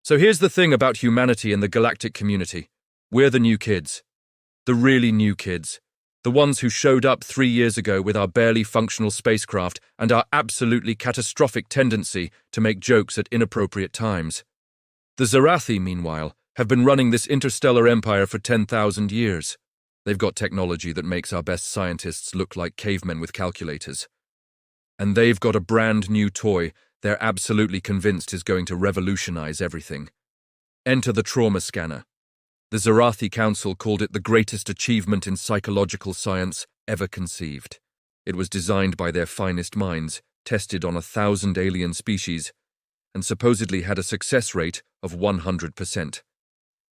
So here's the thing about humanity and the galactic community. We're the new kids. The really new kids. The ones who showed up 3 years ago with our barely functional spacecraft and our absolutely catastrophic tendency to make jokes at inappropriate times. The Zarathi, meanwhile, have been running this interstellar empire for 10,000 years. They've got technology that makes our best scientists look like cavemen with calculators. And they've got a brand new toy they're absolutely convinced is going to revolutionize everything. Enter the trauma scanner. The Zarathi Council called it the greatest achievement in psychological science ever conceived. It was designed by their finest minds, tested on 1,000 alien species, and supposedly had a success rate of 100%.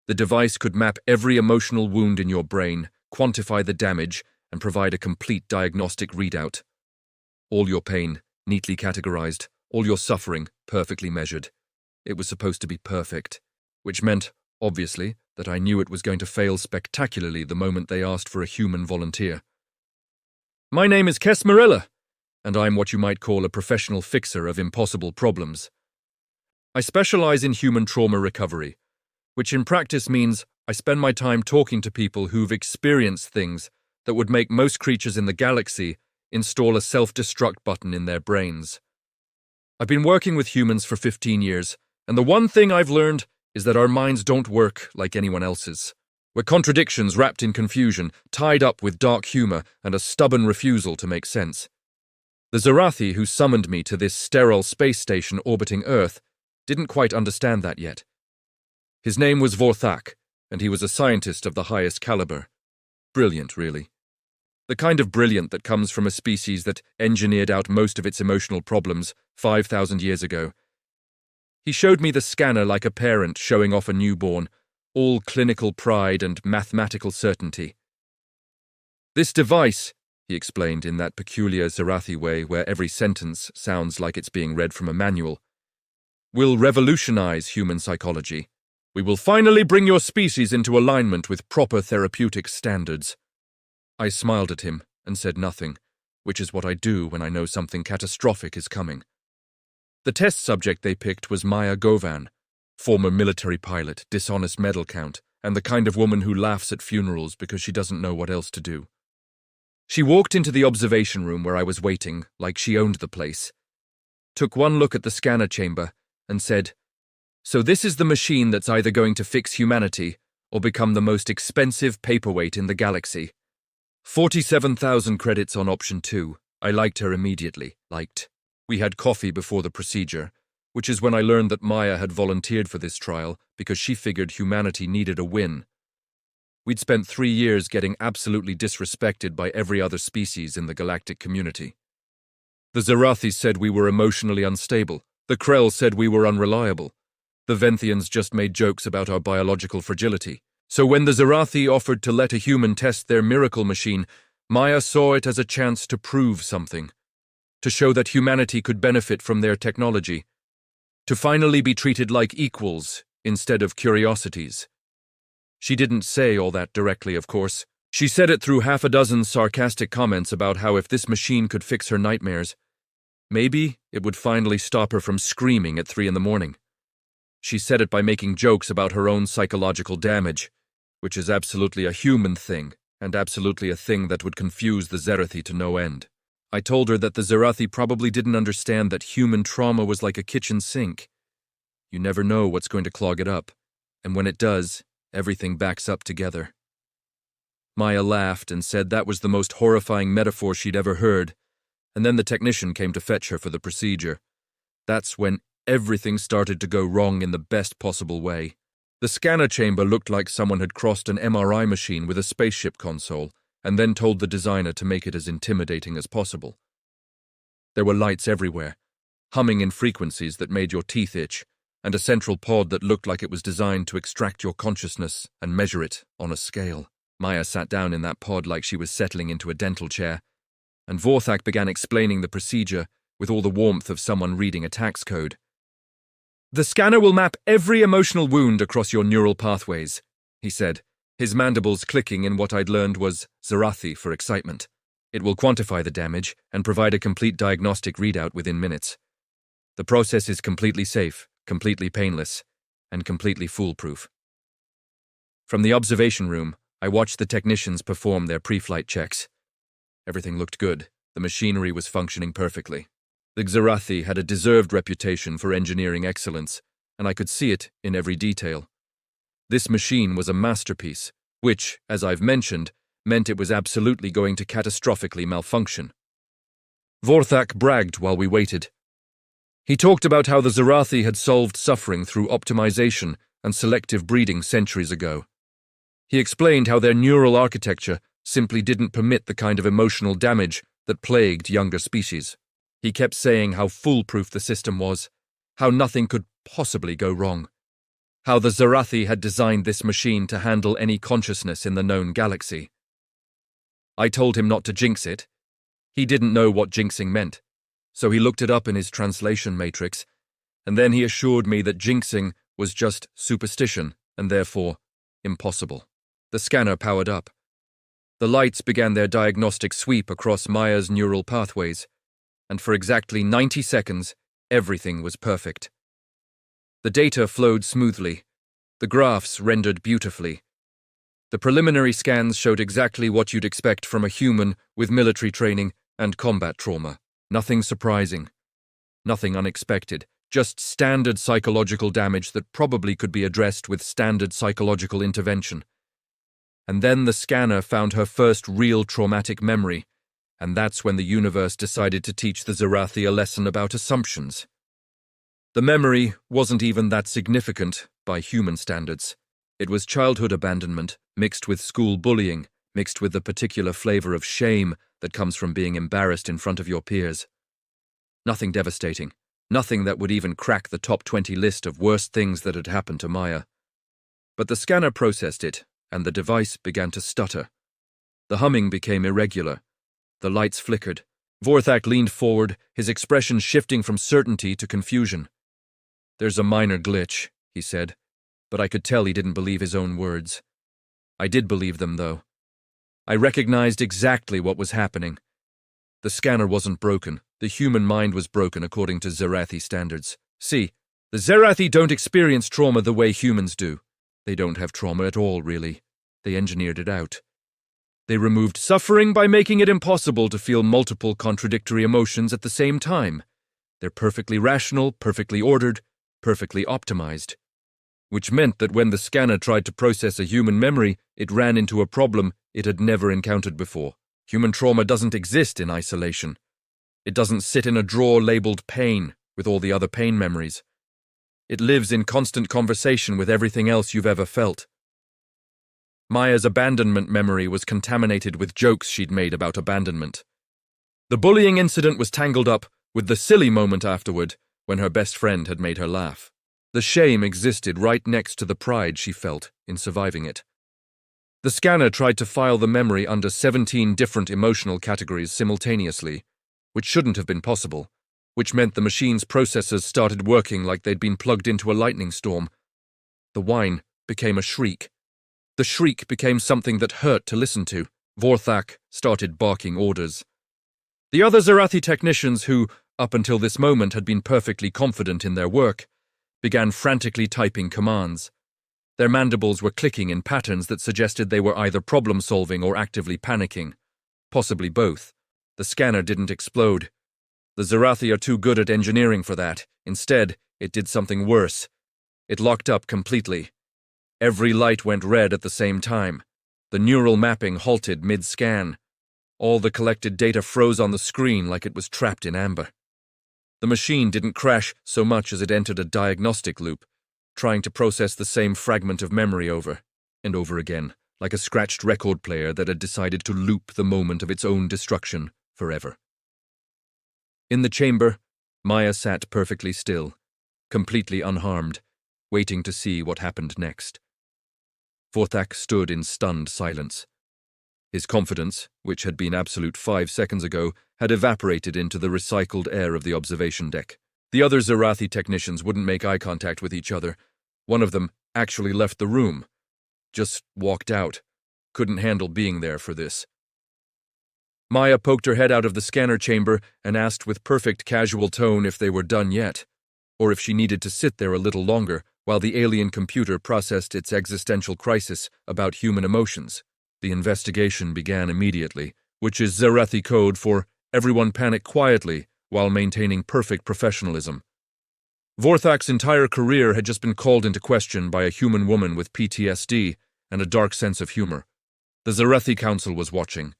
The device could map every emotional wound in your brain, quantify the damage, and provide a complete diagnostic readout. All your pain, neatly categorized, all your suffering, perfectly measured. It was supposed to be perfect, which meant, obviously, that I knew it was going to fail spectacularly the moment they asked for a human volunteer. My name is Kesmarilla, and I'm what you might call a professional fixer of impossible problems. I specialize in human trauma recovery, which in practice means I spend my time talking to people who've experienced things that would make most creatures in the galaxy install a self-destruct button in their brains. I've been working with humans for 15 years, and the one thing I've learned is that our minds don't work like anyone else's. We're contradictions wrapped in confusion, tied up with dark humor and a stubborn refusal to make sense. The Zarathi who summoned me to this sterile space station orbiting Earth didn't quite understand that yet. His name was Vorthak, and he was a scientist of the highest caliber. Brilliant, really. The kind of brilliant that comes from a species that engineered out most of its emotional problems 5,000 years ago. He showed me the scanner like a parent showing off a newborn, all clinical pride and mathematical certainty. This device, he explained in that peculiar Zarathi way where every sentence sounds like it's being read from a manual, will revolutionize human psychology. We will finally bring your species into alignment with proper therapeutic standards. I smiled at him and said nothing, which is what I do when I know something catastrophic is coming. The test subject they picked was Maya Govan, former military pilot, dishonest medal count, and the kind of woman who laughs at funerals because she doesn't know what else to do. She walked into the observation room where I was waiting, like she owned the place, took one look at the scanner chamber, and said, "So this is the machine that's either going to fix humanity or become the most expensive paperweight in the galaxy." 47,000 credits on option 2. I liked her immediately. We had coffee before the procedure, which is when I learned that Maya had volunteered for this trial because she figured humanity needed a win. We'd spent 3 years getting absolutely disrespected by every other species in the galactic community. The Zarathi said we were emotionally unstable. The Krell said we were unreliable. The Venthians just made jokes about our biological fragility. So when the Zarathi offered to let a human test their miracle machine, Maya saw it as a chance to prove something, to show that humanity could benefit from their technology, to finally be treated like equals instead of curiosities. She didn't say all that directly, of course. She said it through 6 sarcastic comments about how if this machine could fix her nightmares, maybe it would finally stop her from screaming at 3 a.m. She said it by making jokes about her own psychological damage, which is absolutely a human thing, and absolutely a thing that would confuse the Zarathi to no end. I told her that the Zarathi probably didn't understand that human trauma was like a kitchen sink. You never know what's going to clog it up, and when it does, everything backs up together. Maya laughed and said that was the most horrifying metaphor she'd ever heard, and then the technician came to fetch her for the procedure. That's when everything started to go wrong in the best possible way. The scanner chamber looked like someone had crossed an MRI machine with a spaceship console and then told the designer to make it as intimidating as possible. There were lights everywhere, humming in frequencies that made your teeth itch, and a central pod that looked like it was designed to extract your consciousness and measure it on a scale. Maya sat down in that pod like she was settling into a dental chair, and Vorthak began explaining the procedure with all the warmth of someone reading a tax code. "The scanner will map every emotional wound across your neural pathways," he said, his mandibles clicking in what I'd learned was Zarathi for excitement. "It will quantify the damage and provide a complete diagnostic readout within minutes. The process is completely safe, completely painless, and completely foolproof. From the observation room, I watched the technicians perform their pre-flight checks. Everything looked good. The machinery was functioning perfectly. The Xerathi had a deserved reputation for engineering excellence, and I could see it in every detail. This machine was a masterpiece, which, as I've mentioned, meant it was absolutely going to catastrophically malfunction. Vorthak bragged while we waited. He talked about how the Xerathi had solved suffering through optimization and selective breeding centuries ago. He explained how their neural architecture simply didn't permit the kind of emotional damage that plagued younger species. He kept saying how foolproof the system was, how nothing could possibly go wrong, how the Xerathi had designed this machine to handle any consciousness in the known galaxy. I told him not to jinx it. He didn't know what jinxing meant, so he looked it up in his translation matrix, and then he assured me that jinxing was just superstition and therefore impossible. The scanner powered up. The lights began their diagnostic sweep across Maya's neural pathways, and for exactly 90 seconds, everything was perfect. The data flowed smoothly. The graphs rendered beautifully. The preliminary scans showed exactly what you'd expect from a human with military training and combat trauma. Nothing surprising. Nothing unexpected. Just standard psychological damage that probably could be addressed with standard psychological intervention. And then the scanner found her first real traumatic memory, and that's when the universe decided to teach the Xerathi a lesson about assumptions. The memory wasn't even that significant by human standards. It was childhood abandonment, mixed with school bullying, mixed with the particular flavor of shame that comes from being embarrassed in front of your peers. Nothing devastating, nothing that would even crack the top 20 list of worst things that had happened to Maya. But the scanner processed it, and the device began to stutter. The humming became irregular. The lights flickered. Vorthak leaned forward, his expression shifting from certainty to confusion. "There's a minor glitch," he said, but I could tell he didn't believe his own words. I did believe them, though. I recognized exactly what was happening. The scanner wasn't broken. The human mind was broken according to Xerathi standards. See, the Xerathi don't experience trauma the way humans do. They don't have trauma at all, really. They engineered it out. They removed suffering by making it impossible to feel multiple contradictory emotions at the same time. They're perfectly rational, perfectly ordered, perfectly optimized. Which meant that when the scanner tried to process a human memory, it ran into a problem it had never encountered before. Human trauma doesn't exist in isolation. It doesn't sit in a drawer labeled pain with all the other pain memories. It lives in constant conversation with everything else you've ever felt. Maya's abandonment memory was contaminated with jokes she'd made about abandonment. The bullying incident was tangled up with the silly moment afterward when her best friend had made her laugh. The shame existed right next to the pride she felt in surviving it. The scanner tried to file the memory under 17 different emotional categories simultaneously, which shouldn't have been possible, which meant the machine's processors started working like they'd been plugged into a lightning storm. The whine became a shriek. The shriek became something that hurt to listen to. Vorthak started barking orders. The other Xerathi technicians who, up until this moment, had been perfectly confident in their work, began frantically typing commands. Their mandibles were clicking in patterns that suggested they were either problem-solving or actively panicking. Possibly both. The scanner didn't explode. The Xerathi are too good at engineering for that. Instead, it did something worse. It locked up completely. Every light went red at the same time. The neural mapping halted mid-scan. All the collected data froze on the screen like it was trapped in amber. The machine didn't crash so much as it entered a diagnostic loop, trying to process the same fragment of memory over and over again, like a scratched record player that had decided to loop the moment of its own destruction forever. In the chamber, Maya sat perfectly still, completely unharmed, waiting to see what happened next. Vorthak stood in stunned silence. His confidence, which had been absolute 5 seconds ago, had evaporated into the recycled air of the observation deck. The other Xerathi technicians wouldn't make eye contact with each other. One of them actually left the room. Just walked out. Couldn't handle being there for this. Maya poked her head out of the scanner chamber and asked with perfect casual tone if they were done yet, or if she needed to sit there a little longer while the alien computer processed its existential crisis about human emotions. The investigation began immediately, which is Zarathi code for everyone panic quietly while maintaining perfect professionalism. Vorthak's entire career had just been called into question by a human woman with PTSD and a dark sense of humor. The Zarathi Council was watching.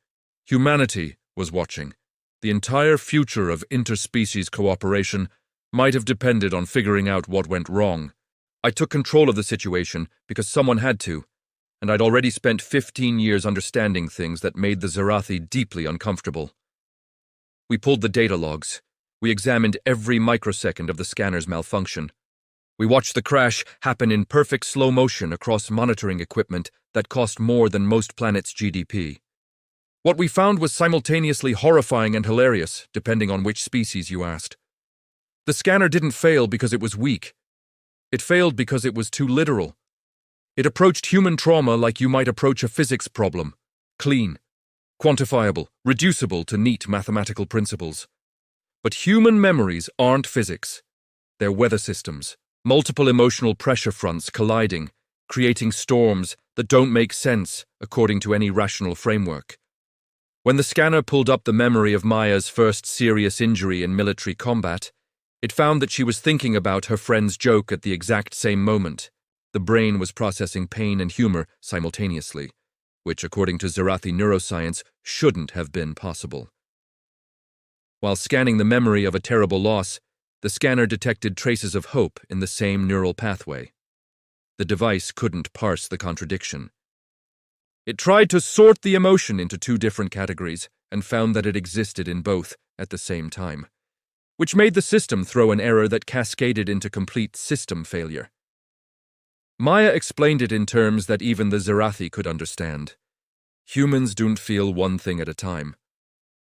Humanity was watching. The entire future of interspecies cooperation might have depended on figuring out what went wrong. I took control of the situation because someone had to, and I'd already spent 15 years understanding things that made the Zarathi deeply uncomfortable. We pulled the data logs. We examined every microsecond of the scanner's malfunction. We watched the crash happen in perfect slow motion across monitoring equipment that cost more than most planets' GDP. What we found was simultaneously horrifying and hilarious, depending on which species you asked. The scanner didn't fail because it was weak. It failed because it was too literal. It approached human trauma like you might approach a physics problem. Clean, quantifiable, reducible to neat mathematical principles. But human memories aren't physics. They're weather systems, multiple emotional pressure fronts colliding, creating storms that don't make sense according to any rational framework. When the scanner pulled up the memory of Maya's first serious injury in military combat, it found that she was thinking about her friend's joke at the exact same moment. The brain was processing pain and humor simultaneously, which, according to Zarathi neuroscience, shouldn't have been possible. While scanning the memory of a terrible loss, the scanner detected traces of hope in the same neural pathway. The device couldn't parse the contradiction. It tried to sort the emotion into two different categories and found that it existed in both at the same time, which made the system throw an error that cascaded into complete system failure. Maya explained it in terms that even the Zarathi could understand. Humans don't feel one thing at a time.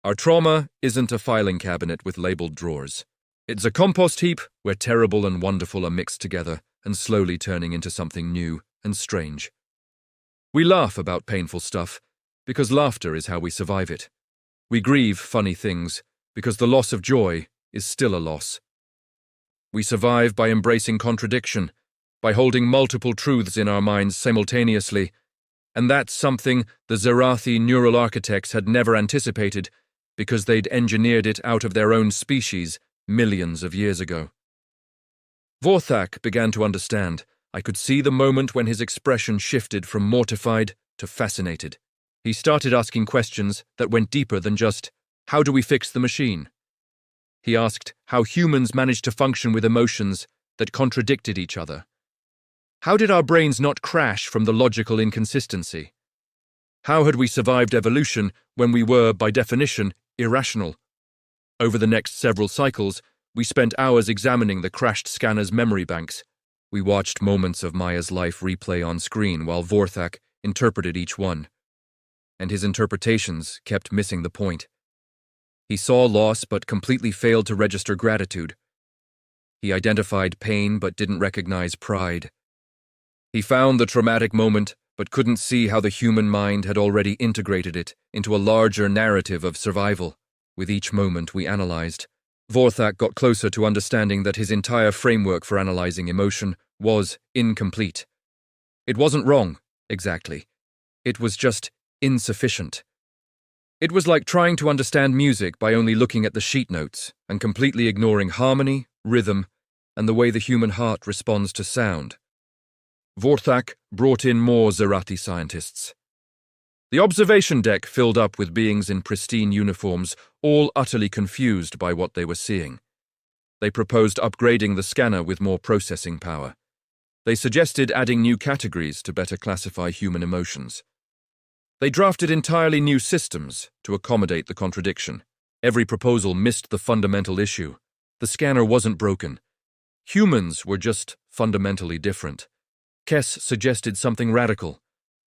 Our trauma isn't a filing cabinet with labeled drawers. It's a compost heap where terrible and wonderful are mixed together and slowly turning into something new and strange. We laugh about painful stuff because laughter is how we survive it. We grieve funny things because the loss of joy is still a loss. We survive by embracing contradiction, by holding multiple truths in our minds simultaneously, and that's something the Zarathi neural architects had never anticipated because they'd engineered it out of their own species millions of years ago. Vorthak began to understand. I could see the moment when his expression shifted from mortified to fascinated. He started asking questions that went deeper than just, how do we fix the machine? He asked how humans managed to function with emotions that contradicted each other. How did our brains not crash from the logical inconsistency? How had we survived evolution when we were, by definition, irrational? Over the next several cycles, we spent hours examining the crashed scanner's memory banks. We watched moments of Maya's life replay on screen while Vorthak interpreted each one. And his interpretations kept missing the point. He saw loss but completely failed to register gratitude. He identified pain but didn't recognize pride. He found the traumatic moment but couldn't see how the human mind had already integrated it into a larger narrative of survival. With each moment we analyzed, Vorthak got closer to understanding that his entire framework for analyzing emotion was incomplete. It wasn't wrong, exactly. It was just insufficient. It was like trying to understand music by only looking at the sheet notes and completely ignoring harmony, rhythm, and the way the human heart responds to sound. Vorthak brought in more Zarathi scientists. The observation deck filled up with beings in pristine uniforms, all utterly confused by what they were seeing. They proposed upgrading the scanner with more processing power. They suggested adding new categories to better classify human emotions. They drafted entirely new systems to accommodate the contradiction. Every proposal missed the fundamental issue. The scanner wasn't broken. Humans were just fundamentally different. Kess suggested something radical.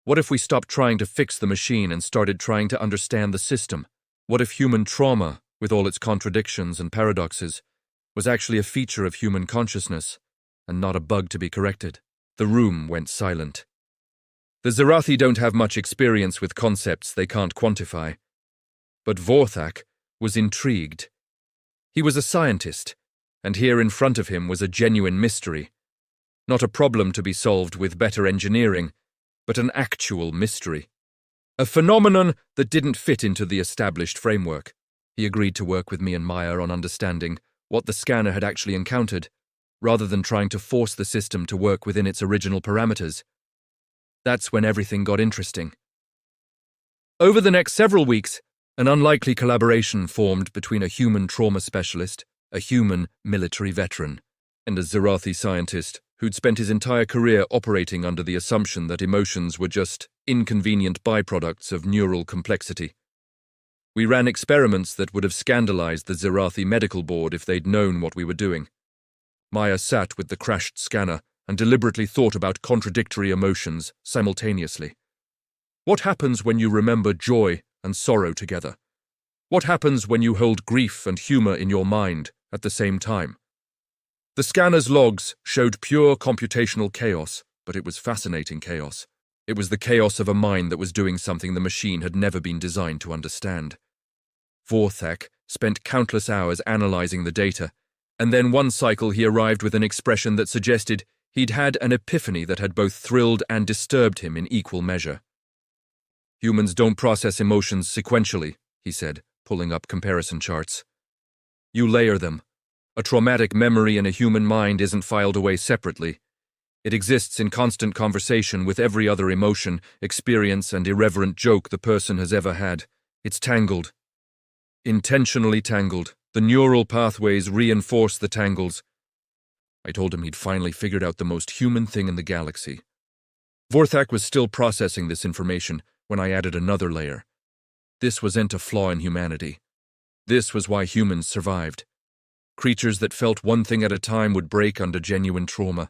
What if we stopped trying to fix the machine and started trying to understand the system? What if human trauma, with all its contradictions and paradoxes, was actually a feature of human consciousness and not a bug to be corrected? The room went silent. The Zarathi don't have much experience with concepts they can't quantify. But Vorthak was intrigued. He was a scientist, and here in front of him was a genuine mystery. Not a problem to be solved with better engineering, but an actual mystery. A phenomenon that didn't fit into the established framework. He agreed to work with me and Maya on understanding what the scanner had actually encountered, rather than trying to force the system to work within its original parameters. That's when everything got interesting. Over the next several weeks, an unlikely collaboration formed between a human trauma specialist, a human military veteran, and a Zirathi scientist who'd spent his entire career operating under the assumption that emotions were just inconvenient byproducts of neural complexity. We ran experiments that would have scandalized the Zirathi medical board if they'd known what we were doing. Maya sat with the crashed scanner and deliberately thought about contradictory emotions simultaneously. What happens when you remember joy and sorrow together? What happens when you hold grief and humor in your mind at the same time? The scanner's logs showed pure computational chaos, but it was fascinating chaos. It was the chaos of a mind that was doing something the machine had never been designed to understand. Vorthak spent countless hours analyzing the data, and then one cycle he arrived with an expression that suggested he'd had an epiphany that had both thrilled and disturbed him in equal measure. Humans don't process emotions sequentially, he said, pulling up comparison charts. You layer them. A traumatic memory in a human mind isn't filed away separately. It exists in constant conversation with every other emotion, experience, and irreverent joke the person has ever had. It's tangled. Intentionally tangled. The neural pathways reinforce the tangles. I told him he'd finally figured out the most human thing in the galaxy. Vorthak was still processing this information when I added another layer. This wasn't a flaw in humanity. This was why humans survived. Creatures that felt one thing at a time would break under genuine trauma.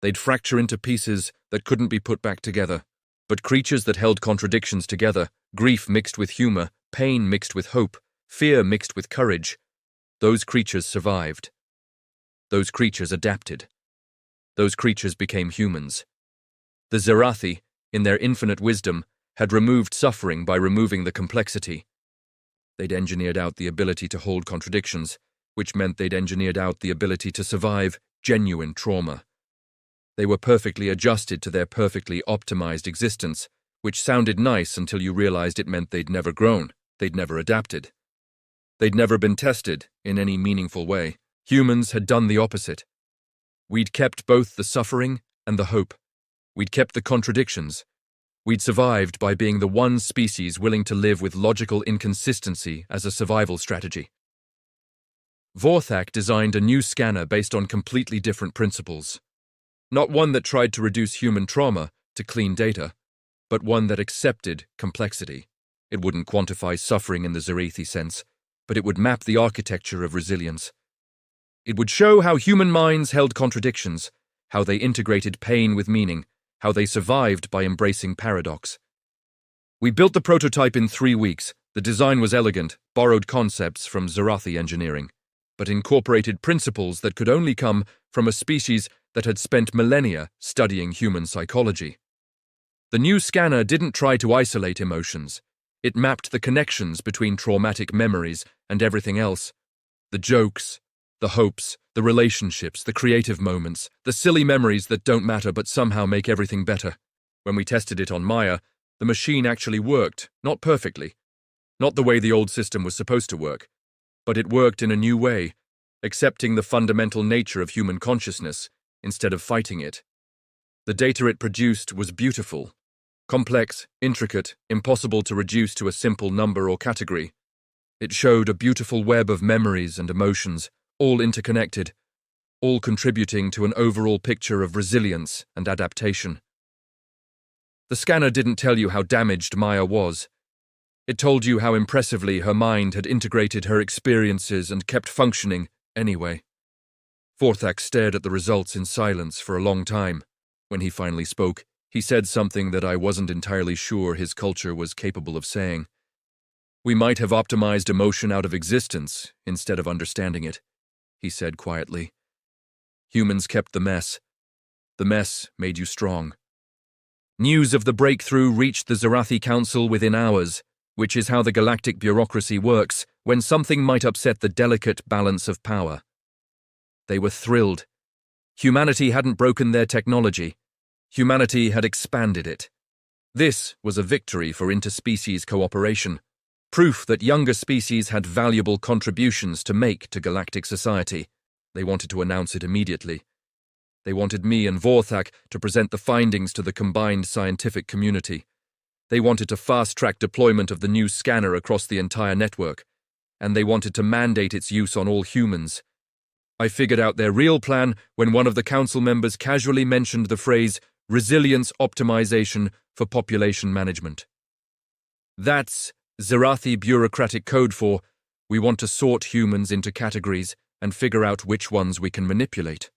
They'd fracture into pieces that couldn't be put back together. But creatures that held contradictions together, grief mixed with humor, pain mixed with hope, fear mixed with courage, those creatures survived. Those creatures adapted. Those creatures became humans. The Zirathi, in their infinite wisdom, had removed suffering by removing the complexity. They'd engineered out the ability to hold contradictions, which meant they'd engineered out the ability to survive genuine trauma. They were perfectly adjusted to their perfectly optimized existence, which sounded nice until you realized it meant they'd never grown, they'd never adapted. They'd never been tested in any meaningful way. Humans had done the opposite. We'd kept both the suffering and the hope. We'd kept the contradictions. We'd survived by being the one species willing to live with logical inconsistency as a survival strategy. Vorthak designed a new scanner based on completely different principles. Not one that tried to reduce human trauma to clean data, but one that accepted complexity. It wouldn't quantify suffering in the Zirathi sense, but it would map the architecture of resilience. It would show how human minds held contradictions, how they integrated pain with meaning, how they survived by embracing paradox. We built the prototype in 3 weeks. The design was elegant, borrowed concepts from Zirathi engineering, but incorporated principles that could only come from a species that had spent millennia studying human psychology. The new scanner didn't try to isolate emotions. It mapped the connections between traumatic memories and everything else. The jokes, the hopes, the relationships, the creative moments, the silly memories that don't matter but somehow make everything better. When we tested it on Maya, the machine actually worked, not perfectly, not the way the old system was supposed to work, but it worked in a new way, accepting the fundamental nature of human consciousness instead of fighting it. The data it produced was beautiful, complex, intricate, impossible to reduce to a simple number or category. It showed a beautiful web of memories and emotions, all interconnected, all contributing to an overall picture of resilience and adaptation. The scanner didn't tell you how damaged Maya was. It told you how impressively her mind had integrated her experiences and kept functioning anyway. Vorthak stared at the results in silence for a long time. When he finally spoke, he said something that I wasn't entirely sure his culture was capable of saying. We might have optimized emotion out of existence instead of understanding it, he said quietly. Humans kept the mess. The mess made you strong. News of the breakthrough reached the Zirathi Council within hours, which is how the galactic bureaucracy works when something might upset the delicate balance of power. They were thrilled. Humanity hadn't broken their technology. Humanity had expanded it. This was a victory for interspecies cooperation, proof that younger species had valuable contributions to make to galactic society. They wanted to announce it immediately. They wanted me and Vorthak to present the findings to the combined scientific community. They wanted to fast-track deployment of the new scanner across the entire network, and they wanted to mandate its use on all humans. I figured out their real plan when one of the council members casually mentioned the phrase resilience optimization for population management. That's Zerathi bureaucratic code for we want to sort humans into categories and figure out which ones we can manipulate.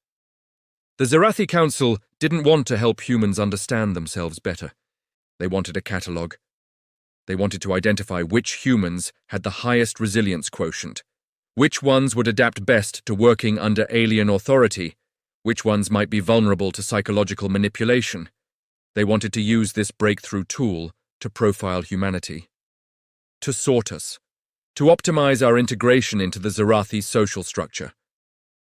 The Zerathi Council didn't want to help humans understand themselves better. They wanted a catalogue. They wanted to identify which humans had the highest resilience quotient, which ones would adapt best to working under alien authority, which ones might be vulnerable to psychological manipulation. They wanted to use this breakthrough tool to profile humanity, to sort us, to optimize our integration into the Zerathi social structure.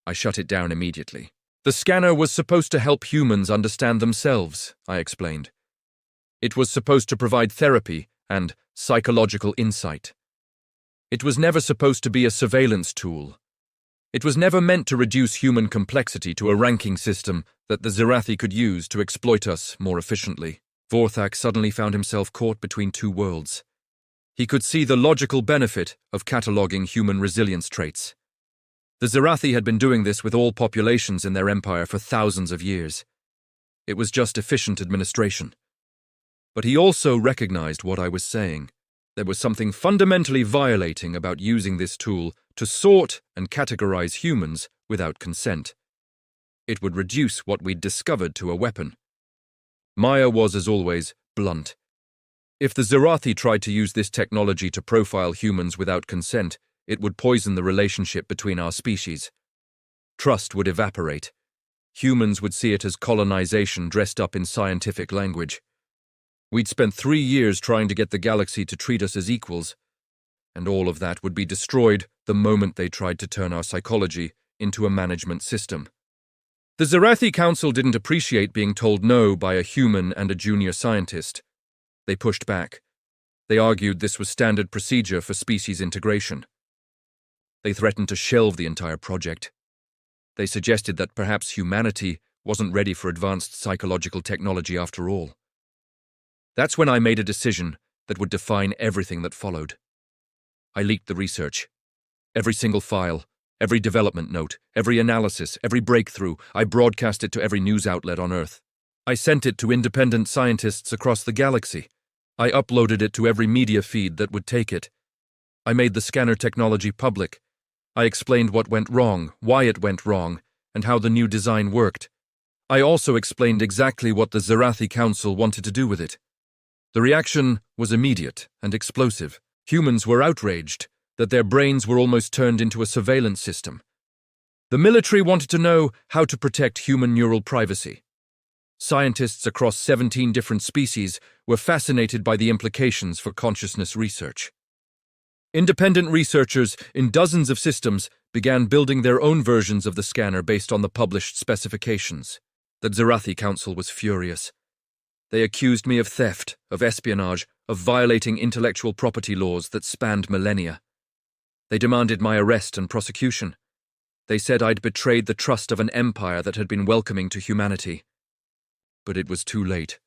I shut it down immediately. The scanner was supposed to help humans understand themselves, I explained. It was supposed to provide therapy and psychological insight. It was never supposed to be a surveillance tool. It was never meant to reduce human complexity to a ranking system that the Zerathi could use to exploit us more efficiently. Vorthak suddenly found himself caught between two worlds. He could see the logical benefit of cataloguing human resilience traits. The Zerathi had been doing this with all populations in their empire for thousands of years. It was just efficient administration. But he also recognized what I was saying. There was something fundamentally violating about using this tool to sort and categorize humans without consent. It would reduce what we'd discovered to a weapon. Maya was, as always, blunt. If the Zerathi tried to use this technology to profile humans without consent, it would poison the relationship between our species. Trust would evaporate. Humans would see it as colonization dressed up in scientific language. We'd spent 3 years trying to get the galaxy to treat us as equals, and all of that would be destroyed the moment they tried to turn our psychology into a management system. The Zerathi Council didn't appreciate being told no by a human and a junior scientist. They pushed back. They argued this was standard procedure for species integration. They threatened to shelve the entire project. They suggested that perhaps humanity wasn't ready for advanced psychological technology after all. That's when I made a decision that would define everything that followed. I leaked the research. Every single file, every development note, every analysis, every breakthrough, I broadcast it to every news outlet on Earth. I sent it to independent scientists across the galaxy. I uploaded it to every media feed that would take it. I made the scanner technology public. I explained what went wrong, why it went wrong, and how the new design worked. I also explained exactly what the Zerathi Council wanted to do with it. The reaction was immediate and explosive. Humans were outraged that their brains were almost turned into a surveillance system. The military wanted to know how to protect human neural privacy. Scientists across 17 different species were fascinated by the implications for consciousness research. Independent researchers in dozens of systems began building their own versions of the scanner based on the published specifications. The Zerathi Council was furious. They accused me of theft, of espionage, of violating intellectual property laws that spanned millennia. They demanded my arrest and prosecution. They said I'd betrayed the trust of an empire that had been welcoming to humanity. But it was too late.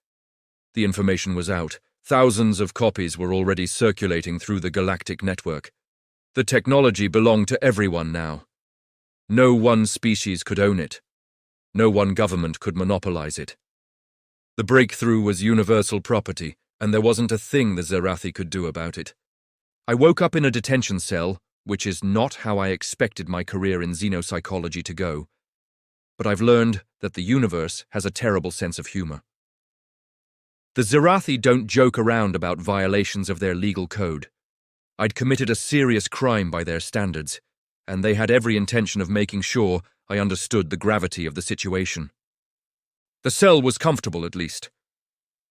The information was out. Thousands of copies were already circulating through the galactic network. The technology belonged to everyone now. No one species could own it. No one government could monopolize it. The breakthrough was universal property, and there wasn't a thing the Zerathi could do about it. I woke up in a detention cell, which is not how I expected my career in xenopsychology to go. But I've learned that the universe has a terrible sense of humor. The Zerathi don't joke around about violations of their legal code. I'd committed a serious crime by their standards, and they had every intention of making sure I understood the gravity of the situation. The cell was comfortable, at least.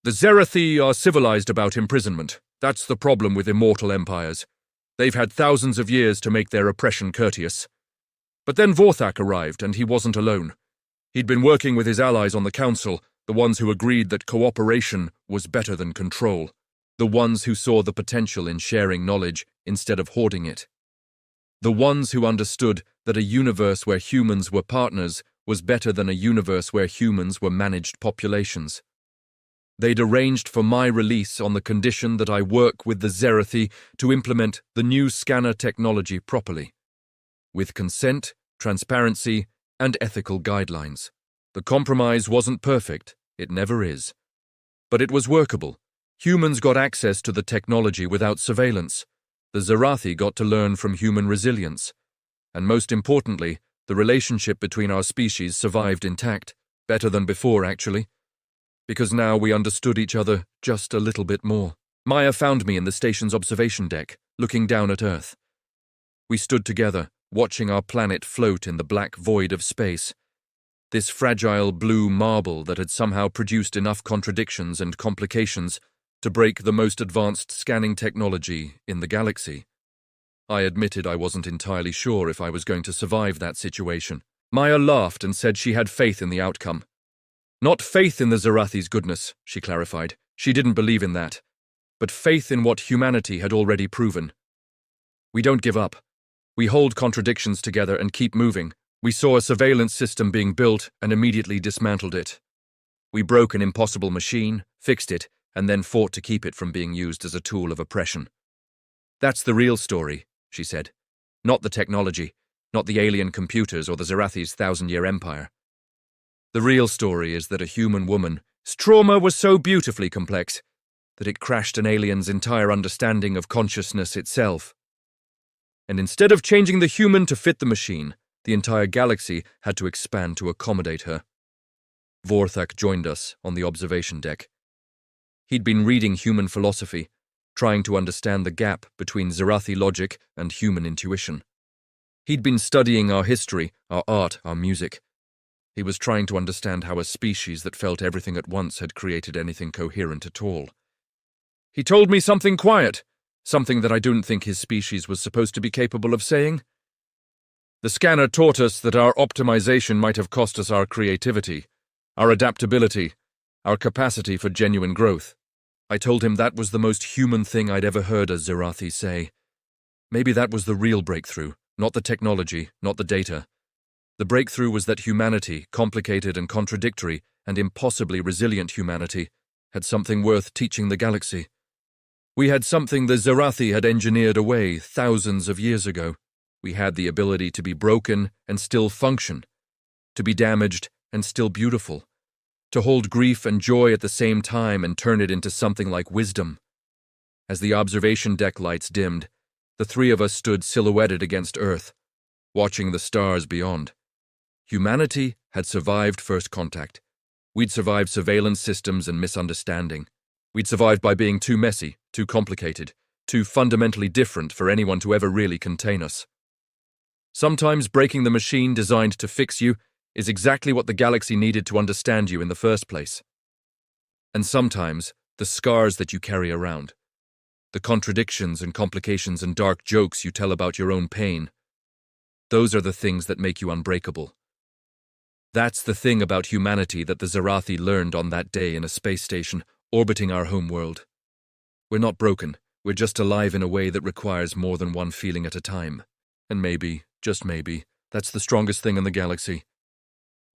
The Zerathi are civilized about imprisonment. That's the problem with immortal empires. They've had thousands of years to make their oppression courteous. But then Vorthak arrived, and he wasn't alone. He'd been working with his allies on the council, the ones who agreed that cooperation was better than control, the ones who saw the potential in sharing knowledge instead of hoarding it, the ones who understood that a universe where humans were partners was better than a universe where humans were managed populations. They'd arranged for my release on the condition that I work with the Scifi to implement the new scanner technology properly, with consent, transparency, and ethical guidelines. The compromise wasn't perfect, it never is. But it was workable. Humans got access to the technology without surveillance. The Scifi got to learn from human resilience. And most importantly, the relationship between our species survived intact, better than before, actually. Because now we understood each other just a little bit more. Maya found me in the station's observation deck, looking down at Earth. We stood together, watching our planet float in the black void of space. This fragile blue marble that had somehow produced enough contradictions and complications to break the most advanced scanning technology in the galaxy. I admitted I wasn't entirely sure if I was going to survive that situation. Maya laughed and said she had faith in the outcome. Not faith in the Scifi's goodness, she clarified. She didn't believe in that, but faith in what humanity had already proven. We don't give up. We hold contradictions together and keep moving. We saw a surveillance system being built and immediately dismantled it. We broke an impossible machine, fixed it, and then fought to keep it from being used as a tool of oppression. That's the real story, she said. Not the technology, not the alien computers or the Scifi's 1,000-year empire. The real story is that a human woman's trauma was so beautifully complex that it crashed an alien's entire understanding of consciousness itself. And instead of changing the human to fit the machine, the entire galaxy had to expand to accommodate her. Vorthak joined us on the observation deck. He'd been reading human philosophy, trying to understand the gap between Scifi logic and human intuition. He'd been studying our history, our art, our music. He was trying to understand how a species that felt everything at once had created anything coherent at all. He told me something quiet, something that I don't think his species was supposed to be capable of saying. The scanner taught us that our optimization might have cost us our creativity, our adaptability, our capacity for genuine growth. I told him that was the most human thing I'd ever heard a Scifi say. Maybe that was the real breakthrough, not the technology, not the data. The breakthrough was that humanity, complicated and contradictory, and impossibly resilient humanity, had something worth teaching the galaxy. We had something the Scifi had engineered away thousands of years ago. We had the ability to be broken and still function, to be damaged and still beautiful, to hold grief and joy at the same time and turn it into something like wisdom. As the observation deck lights dimmed, the three of us stood silhouetted against Earth, watching the stars beyond. Humanity had survived first contact. We'd survived surveillance systems and misunderstanding. We'd survived by being too messy, too complicated, too fundamentally different for anyone to ever really contain us. Sometimes breaking the machine designed to fix you is exactly what the galaxy needed to understand you in the first place. And sometimes the scars that you carry around, the contradictions and complications and dark jokes you tell about your own pain, those are the things that make you unbreakable. That's the thing about humanity that the Scifi learned on that day in a space station orbiting our home world. We're not broken, we're just alive in a way that requires more than one feeling at a time. And maybe, just maybe, that's the strongest thing in the galaxy.